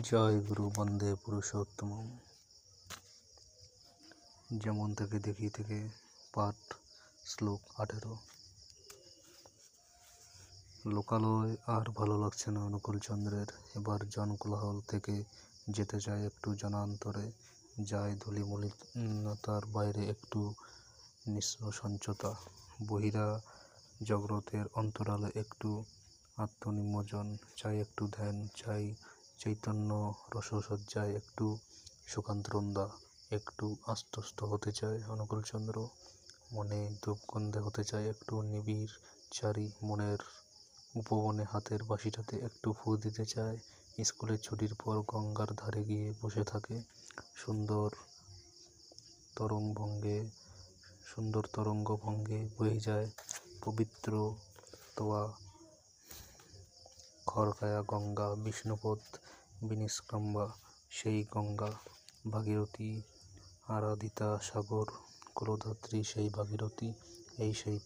জয় গুরু বন্দে পুরুষোত্তম। যেমন থেকে দেখি থেকে পাঠ শ্লোক 18। লোকালয় আর ভালো লাগছে না অনুকূলচন্দ্রের। এবার জনকোলাহল থেকে যেতে চায় একটু জনান্তরে, যায় ধূলিমলিনতার বাইরে একটু নিঃসঞ্চতা, বহিরা জগতের অন্তরালে একটু আত্মনিমজ্জন, চাই একটু ধ্যান, চাই চৈতন্য রসসজ্জায় একটু সুখান্তরন্দা, একটু আশ্বস্ত হতে চায় অনুকূলচন্দ্র। মনে ধূপগন্ধে হতে চায় একটু নিবিড় চারি, মনের উপবনে হাতের বাঁশিটাতে একটু ফু দিতে চায়। স্কুলের ছুটির পর গঙ্গার ধারে গিয়ে বসে থাকে, সুন্দর তরঙ্গ ভঙ্গে বয়ে যায় পবিত্র তোয়া খড়কায়া গঙ্গা, বিষ্ণুপদ বিনিষ্কাম্বা সেই গঙ্গা, ভাগীরথী আরাধিতা সাগর, কুলধাত্রী সেই ভাগীরথী, এই সেই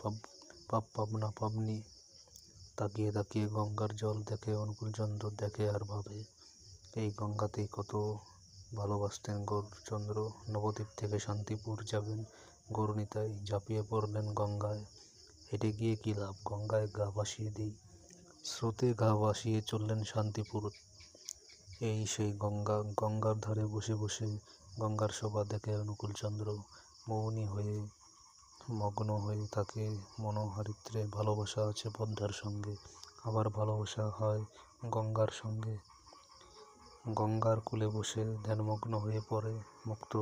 পাবনা পাবনি। তাকিয়ে তাকিয়ে গঙ্গার জল দেখে অনুকূলচন্দ্র, দেখে আর ভাবে, এই গঙ্গাতেই কত ভালোবাসতেন গৌরচন্দ্র। নবদ্বীপ থেকে শান্তিপুর যাবেন গৌরনিতাই, ঝাঁপিয়ে পড়লেন গঙ্গায়। হেঁটে গিয়ে কী লাভ, গঙ্গায় গা ভাসিয়ে দিই। স্রোতে গা ভাসিয়ে চললেন শান্তিপুর। এই সেই গঙ্গা, গঙ্গার ধারে বসে বসে গঙ্গার শোভা দেখে অনুকূলচন্দ্র মৌনী হয়ে মগ্ন হয়ে থাকে মনোহারিত্রে। ভালোবাসা আছে পদ্মার সঙ্গে, আবার ভালোবাসা হয় গঙ্গার সঙ্গে। গঙ্গার কূলে বসে ধ্যানমগ্ন হয়ে পড়ে, মুক্ত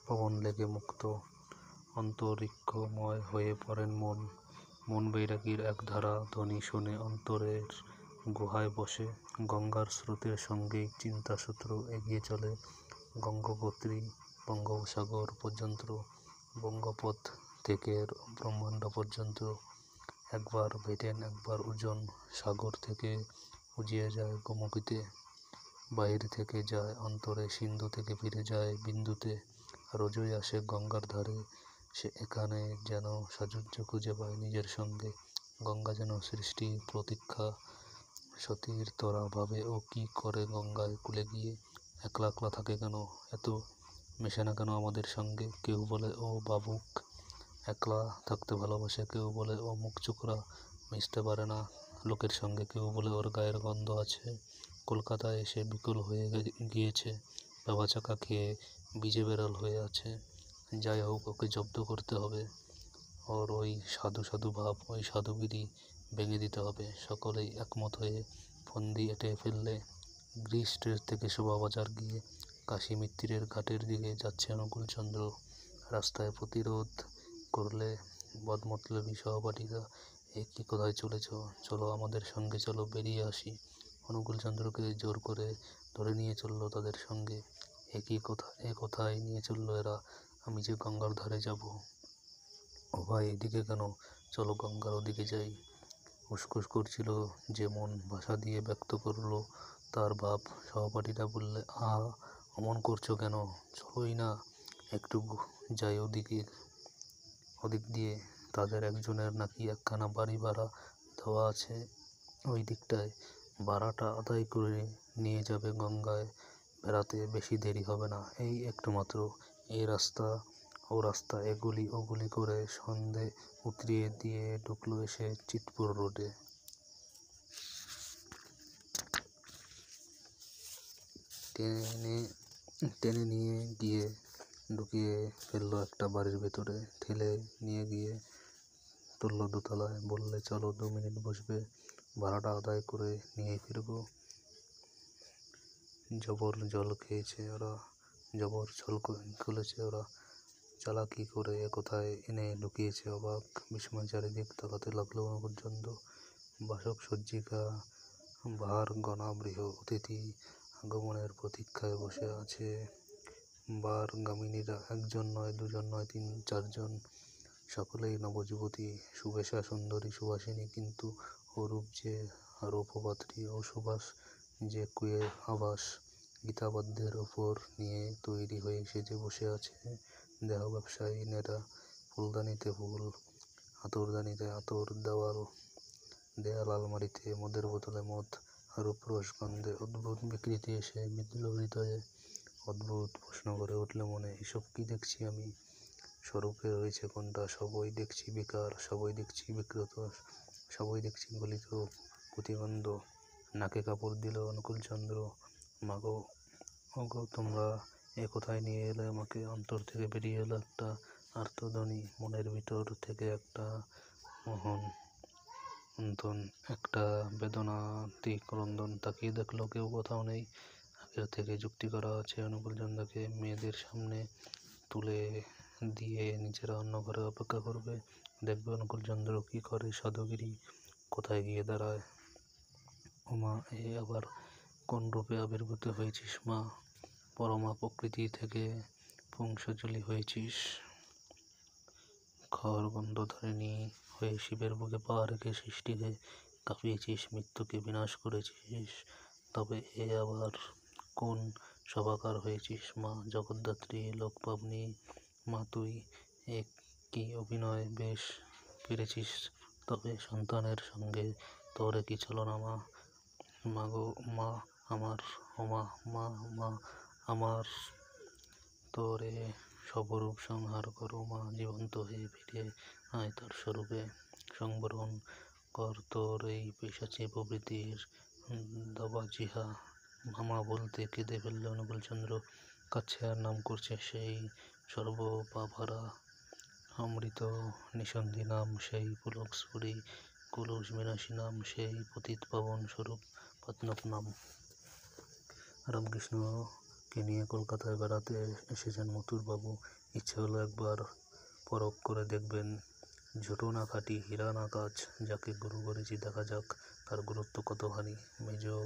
পবন লেগে মুক্ত অন্তরিক্ষময় হয়ে পড়েন মন বৈরাগীর এক ধারা ধ্বনি শুনে অন্তরের গুহায় বসে। গঙ্গার স্রোতের সঙ্গেই চিন্তাসূত্র এগিয়ে চলে গঙ্গোত্রী বঙ্গোপসাগর পর্যন্ত, বঙ্গোপদ থেকে ব্রহ্মাণ্ড পর্যন্ত। একবার ভেটেন, একবার উজন, সাগর থেকে উজিয়ে যায় গোমুখীতে, বাহির থেকে যায় অন্তরে, সিন্ধু থেকে ফিরে যায় বিন্দুতে। রোজই আসে গঙ্গার ধারে, সে এখানে যেন সাযুজ্য খুঁজে পায় নিজের সঙ্গে। গঙ্গা যেন সৃষ্টি প্রতীক্ষা, সতীর তোরা ভাবে ও কি করে গঙ্গায় কূলে গিয়ে একলা একলা থাকে কেন, এত মেশে না কেন আমাদের সঙ্গে। কেউ বলে ও ভাবুক, একলা থাকতে ভালোবাসে, কেউ বলে ও মুখ চোখরা, মিশতে পারে না লোকের সঙ্গে, কেউ বলে ওর গায়ের গন্ধ আছে, কলকাতায় এসে বিকল হয়ে গিয়েছে, বাবা চাকা খেয়ে বিজে বেড়াল হয়ে আছে। যাই হোক, ওকে জব্দ করতে হবে, ওর ওই সাধু সাধু ভাব, ওই সাধুগিরি ভেঙে দিতে হবে। সকলেই একমত হয়ে ফন্দি এঁটে ফেললে গ্রিস স্টেজ থেকে শোভাবাজার গিয়ে কাশী মিত্তিরের ঘাটের দিকে যাচ্ছে অনুকূলচন্দ্র। রাস্তায় প্রতিরোধ করলে বদমতলবী সহপাঠীরা, এ কি কোথায় চলেছ, চলো আমাদের সঙ্গে চলো, বেরিয়ে আসি। অনুকূলচন্দ্রকে জোর করে ধরে নিয়ে চলল তাদের সঙ্গে। এ কোথায় নিয়ে চলল এরা, আমি যে গঙ্গার ধারে যাব। ও ভাই, এদিকে কেন, চলো গঙ্গার ওদিকে যাই। উসখুস করছিল যে মন ভাষা দিয়ে ব্যক্ত করলো তার ভাব। সহপাঠীরা বললে, অমন করছো কেন, চলোই না একটু যাই ওদিক দিয়ে। তাদের একজনের নাকি একখানা বাড়ি ভাড়া দেওয়া আছে ওই দিকটায়, ভাড়াটা আদায় করে নিয়ে যাবে গঙ্গায় বেড়াতে, বেশি দেরি হবে না, এই একটু মাত্র। এই রাস্তা ও রাস্তা, এগুলি ওগুলি করে সন্ধে উতরিয়ে দিয়ে ঢুকলো এসে চিতপুর রোডে। টেনে নিয়ে গিয়ে ঢুকিয়ে ফেললো একটা বাড়ির ভেতরে, ঠেলে নিয়ে গিয়ে তুললো দোতলায়, বললে চলো 2 মিনিট বসবে, ভাড়াটা আদায় করে নিয়ে ফিরবো। জবর জল খেয়েছে ওরা, জবর ছল খুলেছে ওরা, চালাকি করে এ কোথায় এনে ঢুকিয়েছে। অবাক বিস্ময় চারিদিক তাকাতে লাগলো অনুকূলচন্দ্র। বাসক সজ্জিকা ভার গণা বৃহ অতিথি আগমনের প্রতীক্ষায় বসে আছে। বারগামিনীরা 1 জন নয়, 2 জন নয়, 3-4 জন, সকলেই নবযুবতী, সুবেশা সুন্দরী সুবাসিনী, কিন্তু অরূপ যে রূপবতী, ও সুবাস যে কুয়ের আভাস। গীতাপদ্যের ওপর নিয়ে তৈরি হয়ে সেজে বসে আছে দেহ ব্যবসায়ী নেতা। ফুলদানিতে ফুল, আতরদানিতে আতর, দেয়াল আলমারিতে মদের বোতলে মদ, রূপরস গন্ধে অদ্ভুত বিকৃতি এসে বিঁধল হৃদয়ে। অদ্ভুত প্রশ্ন করে উঠল মনে, এসব কি দেখছি আমি? স্বরূপে রয়েছে কোনটা? সবই দেখছি বিকার, সবই দেখছি বিকৃত, সবই দেখছি গলিত প্রতিবন্ধ। নাকে কাপড় দিল অনুকূলচন্দ্র। মাগো, ওগো তোমরা এ কোথায় নিয়ে এলে আমাকে? অন্তর থেকে বেরিয়ে এলো একটা আর্তধ্বনি, মনের ভিতর থেকে একটা মোহন অন্তন, একটা বেদনাতিক ক্রন্দন। তাকিয়ে দেখলো কেউ কোথাও নেই। আগের থেকে যুক্তি করা আছে অনুকূলচন্দ্রকে মেয়েদের সামনে তুলে দিয়ে নিজেরা অন্য ঘরে অপেক্ষা করবে, দেখবে অনুকূলচন্দ্র কি করে, সাধুগিরি কোথায় গিয়ে দাঁড়ায়। ওমা, এ আবার কোন রূপে আবির্ভূত হয়েছিস মা? পরমা প্রকৃতি থেকে পুংসজলি হয়েছিস, খড় গন্ধধারিণী হয়ে শিবের বুকে পা রেখে সৃষ্টিকে কাঁপিয়েছিস, মৃত্যুকে বিনাশ করেছিস। তবে এ আবার কোন সভাকার হয়েছিস মা? জগদ্ধাত্রী, লোকপাবনী মা তুই, এ কি অভিনয় বেশ পেরেছিস। তবে সন্তানের সঙ্গে তোর কি ছলনা মা? মাগো মা আমার, ওমা মা, মা আমার, তোরে সবরূপ সংহার করো মা, জীবন্ত হয়ে ফিরে আয় তার স্বরূপে, সংবরণ কর তোর এই পিশাচী প্রবৃত্তির দাবাজিহা। মামা বলতে কেঁদে ফেললে অনুকূলচন্দ্র। কাছে আর নাম করছে সেই সর্বপাপহারা অমৃত নিঃসন্ধি নাম, সেই পুলকস্ফুরী কলুষ বিনাশী নাম, সেই পতিত পাবন স্বরূপ পদ্মনাভ নাম। রামকৃষ্ণকে নিয়ে কলকাতায় বেড়াতে এসেছেন মথুরবাবু। ইচ্ছে হলো একবার পরখ করে দেখবেন, ঝুটো না খাঁটি, হীরা না কাঁচ, যাকে গুরু করেছি দেখা যাক তার গুরুত্ব কতখানি। মেজো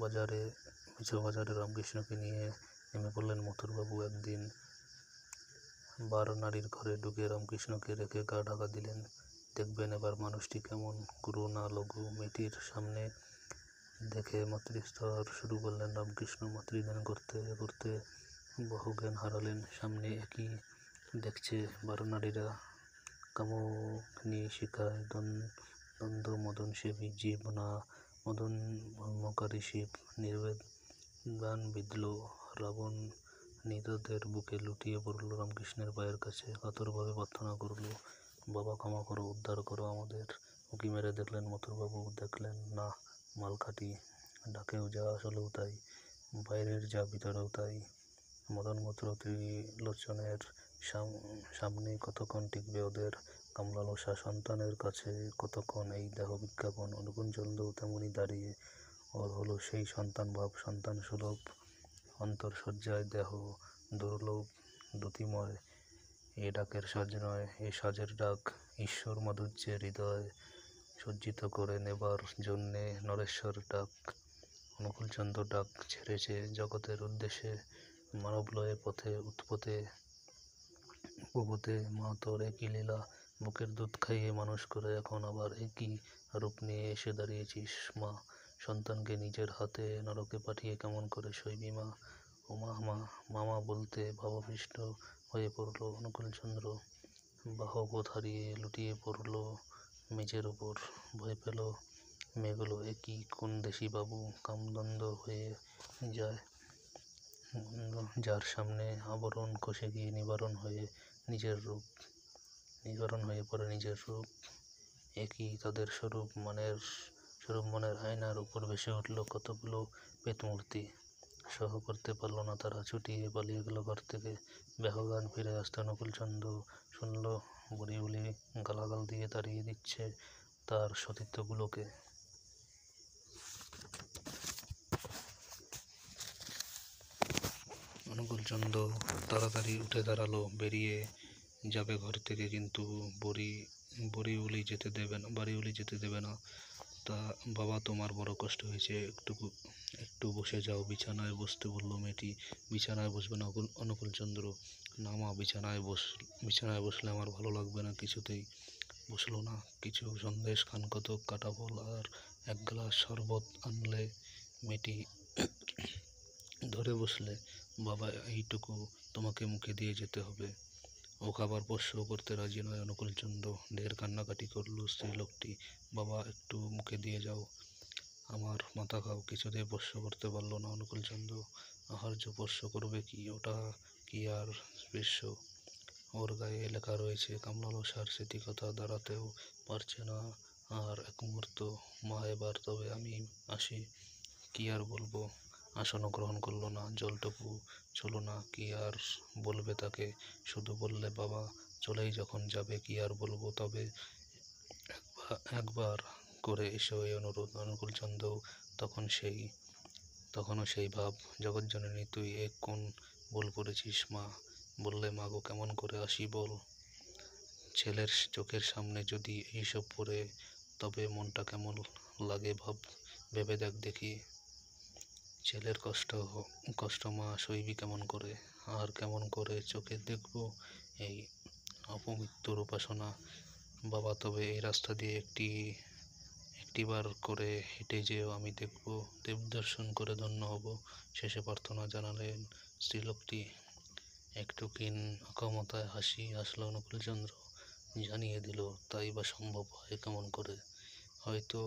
বাজারে রামকৃষ্ণকে নিয়ে নেমে পড়লেন মথুরবাবু। একদিন বার নারীর ঘরে ঢুকে রামকৃষ্ণকে রেখে গা ঢাকা দিলেন। দেখবেন এবার মানুষটি কেমন, গুরু না লঘু। মেয়েটির সামনে দেখে মাতৃস্তর শুরু করলেন রামকৃষ্ণ। মাতৃজ্ঞান করতে করতে বহুজ্ঞান হারালেন। সামনে একই দেখছে বারনারীরা, কামগ্নি শিখায় দ্বন্দ্ব মদনসেবী জীব না মদন ভঙ্গকারী শিব। নির্বেদান বিঁধল রাবণ, নিতদের বুকে লুটিয়ে পড়ল রামকৃষ্ণের পায়ের কাছে, কাতরভাবে প্রার্থনা করল, বাবা ক্ষমা করো, উদ্ধার করো আমাদের। উঁকি মেরে দেখলেন মথুরবাবু, দেখলেন না মাল খাঁটি, ডাকেও যা আসলেও তাই, বাইরের যা ভিতরেও তাই। মদনমথুর ত্রিলোচনের সামনে কতক্ষণ টিকবে ওদের কামলালসা, সন্তানের কাছে কতক্ষণ এই দেহ বিজ্ঞাপন। অনুকূলচন্দ্র তেমনি দাঁড়িয়ে, ওর হলো সেই সন্তান ভাব, সন্তান সুলভ অন্তরসজ্জায় দেহ দুর্লভ দ্যুতিময়। এ ডাকের সাজ নয়, এ সাজের ডাক, ঈশ্বর মাধুর্যে হৃদয় সজ্জিত করে নেবার জন্যে নরেশ্বর ডাক। অনুকূলচন্দ্র ডাক ছেড়েছে জগতের উদ্দেশ্যে, মানবলয়ে পথে উৎপথে উপপথে। মা তোর একই লীলা, বুকের দুধ খাইয়ে মানুষ করে এখন আবার একই রূপ নিয়ে এসে দাঁড়িয়েছিস মা। সন্তানকে নিজের হাতে নরকে পাঠিয়ে কেমন করে সইবি মা? ও মা, মা মামা বলতে ভাবাবিষ্ট হয়ে পড়ল অনুকূলচন্দ্র। বাহবোধ হারিয়ে লুটিয়ে পড়ল মেঝের উপর। ভয় পেল মেয়েগুলো, এ কি কোন দেশি বাবু? কামদন্দ হয়ে যায়, যার সামনে আবরণ খসে গিয়ে নিবারণ হয়ে পড়ে নিজের রূপ। এ কি তাদের স্বরূপ মনের আয়নার উপর ভেসে উঠল কতগুলো পেতমূর্তি। সহ করতে পারল না তারা, ছুটিয়ে পালিয়ে গেল ঘর থেকে। ব্যহগান ফিরে আসতে অনুকূলচন্দ্র শুনল বুড়িউলি গালাগাল দিয়ে তাড়িয়ে দিচ্ছে তার সতীর্থগুলোকে। অনুকূলচন্দ্র তাড়াতাড়ি উঠে দাঁড়ালো, বেরিয়ে যাবে ঘর থেকে, কিন্তু বাড়িউলি যেতে দেবে না। তা বাবা, তোমার বড় কষ্ট হয়েছে, একটু বসে যাও। বিছানায় বসতে বলল মেয়েটি। বিছানায় বসবে না অনুকূলচন্দ্র। না মা, বিছানায় বসলে আমার ভালো লাগবে না। কিছুতেই বসল না। কিছু সন্দেশ, খানকতক কাঁটা ফল আর এক গ্লাস শরবত আনলে মেয়েটি ধরে বসলে বাবা এইটুকু তোমাকে মুখে দিয়ে যেতে হবে। ও খাবার পোষ্য করতে রাজি নয় অনুকূলচন্দ্র। ঢের কান্নাকাটি করল স্ত্রীলোকটি। বাবা একটু মুখে দিয়ে যাও, আমার মাথা খাও। কিছুতেই পোষ্য করতে পারল না অনুকূলচন্দ্র। আহার্য পোষ্য করবে কি, ওটা কি আর বেশ্য? ওর গায়ে লেখা রয়েছে কামলালসার স্মৃতিকথা, দাঁড়াতেও পারছে না আর এক মুহূর্ত। মা এবার তবে আমি আসি। কি আর বলবো? আসনও গ্রহণ করল না, জলটুকু ছোল না। কি আর বলবে তাকে? শুধু বললে, বাবা চলেই যখন যাবে কি আর বলবো, তবে একবার করে এসো এই অনুরোধ। অনুকূলচন্দ্র তখনও সেই ভাব। জগজ্জননী, তুই এ কোন ভুল করেছিস মা? বললে, মা গো, কেমন করে আসি বল? ছেলের চোখের সামনে যদি এইসব পড়ে, তবে মনটা কেমন লাগে ভেবে দেখ দেখি। ছেলের কষ্ট মা সইবি কেমন করে? আর কেমন করে চোখে দেখব এই অপমৃত্যুর উপাসনা? বাবা, তবে এই রাস্তা দিয়ে একটিবার করে হেঁটে যেও, আমি দেখব, দেবদর্শন করে ধন্য হব। শেষে প্রার্থনা জানালেন স্ত্রীলোকটি। একটু ক্ষীণ অক্ষমতায় হাসি আসলো অনুকূলচন্দ্র। জানিয়ে দিল, তাই বা সম্ভব হয় কেমন করে? হয়তো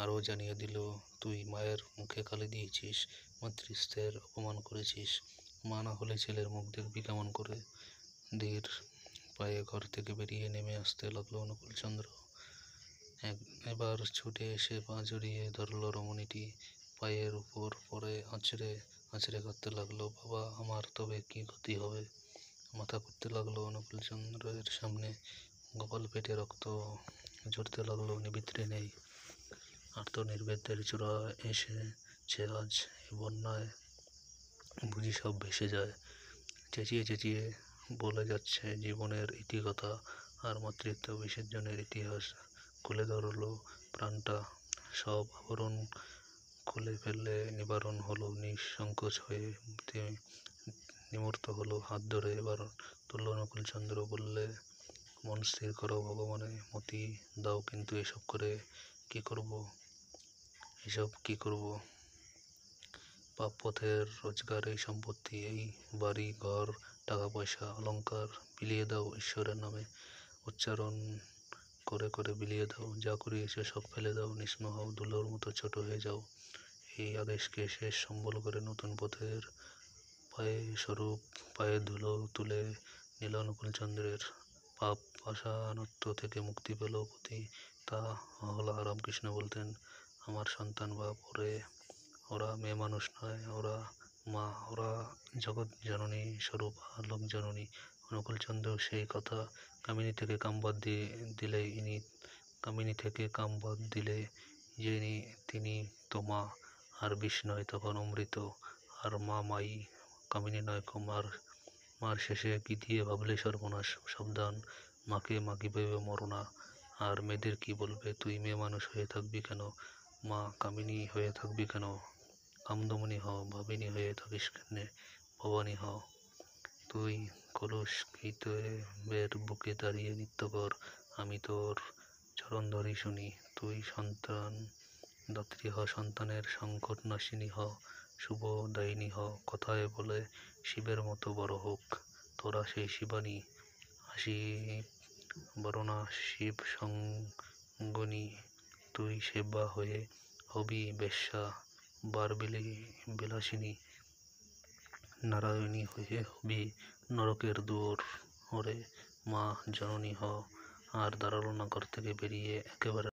আরও জানিয়ে দিল, তুই মায়ের মুখে কালি দিয়েছিস, মাতৃস্নেহের অপমান করেছিস। মা না হলে ছেলের মুখ দেখবি কেমন করে? ধীর পায়ে ঘর থেকে বেরিয়ে নেমে আসতে লাগলো অনুকূলচন্দ্র। এবার ছুটে এসে পা জড়িয়ে ধরল রমণীটি। পায়ের উপর পরে আছড়ে আছড়ে কাঁদতে লাগলো, বাবা আমার তবে কি গতি হবে? মাথা করতে লাগলো অনুকূলচন্দ্রের সামনে। গোপাল পেটে রক্ত ঝরতে লাগলো, নিভিত্রে নেই। আর্তনির্বেদের চূড়া এসেছে আজ। এ বন্যায় বুঝি সব ভেসে যায়। চেঁচিয়ে চেঁচিয়ে বলে যাচ্ছে জীবনের ইতিকথা আর মাতৃত্ব বিসর্জনের ইতিহাস। খুলে ধরল প্রাণটা, সব আবরণ খুলে ফেললে নিবারণ হলো। নিঃসংকোচ হয়ে নিমূর্ত হলো, হাত ধরে এবার তুলল অনুকূলচন্দ্র। বললে, মন স্থির করো, ভগবানে মতি দাও, কিন্তু এসব কি করব? পাপ পথের রোজগার, এই সম্পত্তি, এই বাড়ি ঘর, টাকা পয়সা, অলংকার বিলিয়ে দাও ঈশ্বরের নামে। উচ্চারণ করে করে বিলিয়ে দাও। যা করিয়েছো সব ফেলে দাও, নিষ্ণ হও, ধুলোর মতো ছোট হয়ে যাও। এই আদেশকে শেষ সম্বল করে নতুন পথের পায়ের ধুলো তুলে নিল অনুকূলচন্দ্রের। পাপ পাশানত্ব থেকে মুক্তি পেল পতি। তা হলা রামকৃষ্ণ বলতেন, আমার সন্তান বাপ, ওরা মেয়ে মানুষ নয়, ওরা মা, ওরা জগৎ জননী স্বরূপা লোকজননী। অনুকূলচন্দ্র সেই কথা কামিনী থেকে কাম বাদ দিলে তিনি তো মা, আর বিষ নয় তখন অমৃত। আর মা মাই, কামিনী নয়। মার শেষে কি দিয়ে ভাবলে সর্বনাশ। সাবধান, মাকে মা কি ভেবে মরো না। আর মেয়েদের কি বলবে? তুই মেয়ে মানুষ হয়ে থাকবি কেন মা? কামিনী হয়ে থাকবি কেন? কামদমনী হ, ভাবিনী হয়ে থাকিস কেনে? ভবানী হ। তুই কলুষিতের বুকে দাঁড়িয়ে নৃত্য কর, আমি তোর চরণ ধরি শুনি। তুই সন্তান দাত্রী হ, সন্তানের সংকট নাশিনী হ, শুভদায়িনী হ। কথায় বলে শিবের মতো বড় হোক তোরা সেই শিবানী। আসি বরণা শিব সঙ্গিনী, তুই সেবা হয়ে হবি বেশ্যা। বিলাসিনী নারায়ণী হয়ে হবি নরকের দুয়োর। ওরে মা জননী হ। আর দাঁড়ালো না ঘর থেকে বেরিয়ে, একেবারে